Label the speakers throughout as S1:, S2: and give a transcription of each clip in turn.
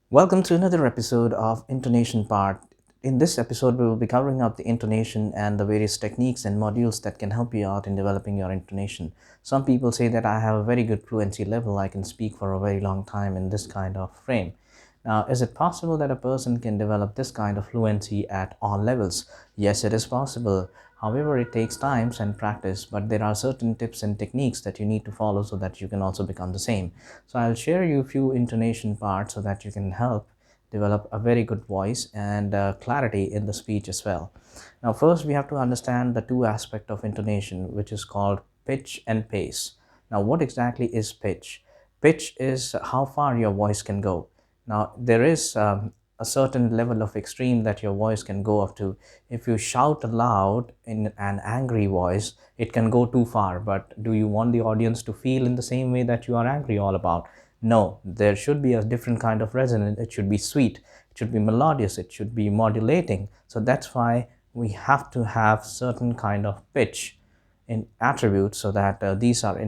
S1: Welcome to another episode of Intonation Part. In this episode, we will be covering up the intonation and the various techniques and modules that can help you out in developing your intonation. Some people say that I have a very good fluency level, I can speak for a very long time in this kind of frame. Now, is it possible that a person can develop this kind of fluency at all levels? Yes, it is possible. However, it takes time and practice, but there are certain tips and techniques that you need to follow so that you can also become the same. So I'll share you a few intonation parts so that you can help develop a very good voice and clarity in the speech as well. Now, first we have to understand the two aspects of intonation, which is called pitch and pace. Now, what exactly is pitch? Pitch is how far your voice can go. Now, there is a certain level of extreme that your voice can go up to. If you shout aloud in an angry voice, it can go too far. But do you want the audience to feel in the same way that you are angry all about? No, there should be a different kind of resonance. It should be sweet, it should be melodious, it should be modulating. So that's why we have to have certain kind of pitch in attributes so that these are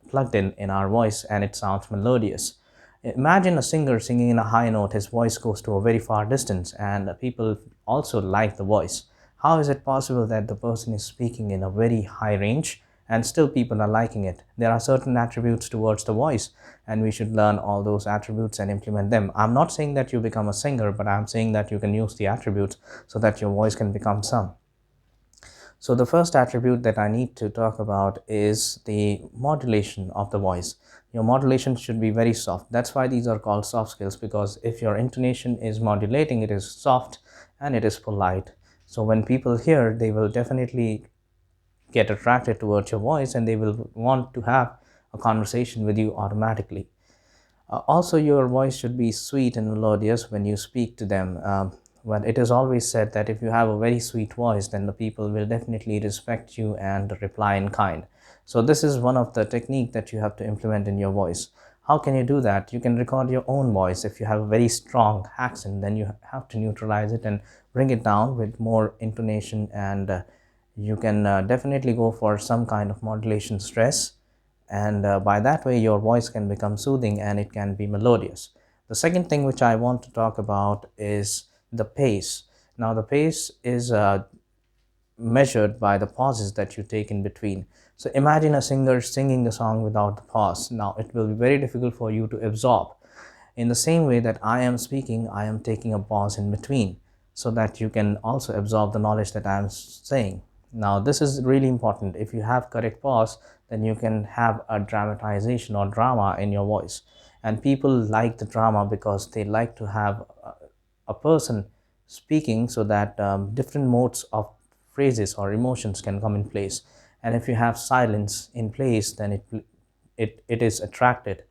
S1: plugged in our voice and it sounds melodious. Imagine a singer singing in a high note, his voice goes to a very far distance and people also like the voice. How is it possible that the person is speaking in a very high range and still people are liking it? There are certain attributes towards the voice and we should learn all those attributes and implement them. I'm not saying that you become a singer, but I'm saying that you can use the attributes so that your voice can become some. So the first attribute that I need to talk about is the modulation of the voice. Your modulation should be very soft. That's why these are called soft skills, because if your intonation is modulating, it is soft and it is polite. So when people hear, they will definitely get attracted towards your voice and they will want to have a conversation with you automatically. Also, your voice should be sweet and melodious when you speak to them. But it is always said that if you have a very sweet voice, then the people will definitely respect you and reply in kind. So this is one of the technique that you have to implement in your voice. How can you do that? You can record your own voice. If you have a very strong accent, then you have to neutralize it and bring it down with more intonation, and you can definitely go for some kind of modulation stress, and by that way your voice can become soothing and it can be melodious. The second thing which I want to talk about is the pace. Now the pace is measured by the pauses that you take in between. So imagine a singer singing the song without the pause. Now it will be very difficult for you to absorb. In the same way that I am speaking, I am taking a pause in between so that you can also absorb the knowledge that I am saying. Now this is really important. If you have correct pause, then you can have a dramatization or drama in your voice. And people like the drama because they like to have a person speaking so that different modes of phrases or emotions can come in place. And if you have silence in place, then it is attracted.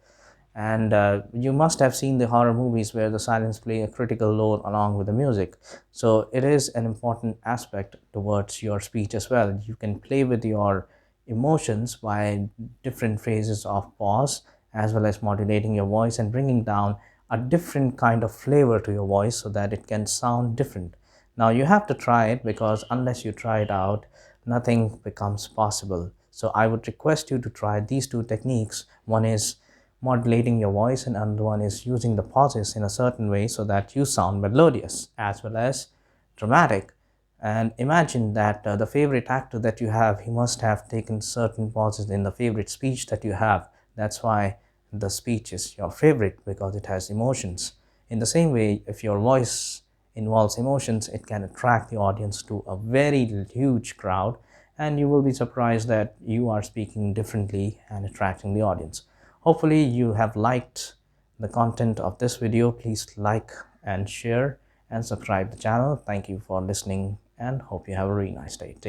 S1: And you must have seen the horror movies where the silence play a critical role along with the music. So it is an important aspect towards your speech as well. You can play with your emotions by different phases of pause, as well as modulating your voice and bringing down a different kind of flavor to your voice so that it can sound different. Now you have to try it, because unless you try it out, nothing becomes possible. So I would request you to try these two techniques. One is modulating your voice and another one is using the pauses in a certain way so that you sound melodious as well as dramatic. And imagine that the favorite actor that you have, he must have taken certain pauses in the favorite speech that you have. That's why the speech is your favorite, because it has emotions. In the same way, if your voice involves emotions, it can attract the audience to a very huge crowd, and you will be surprised that you are speaking differently and attracting the audience. Hopefully you have liked the content of this video. Please like and share and subscribe the channel. Thank you for listening and hope you have a really nice day.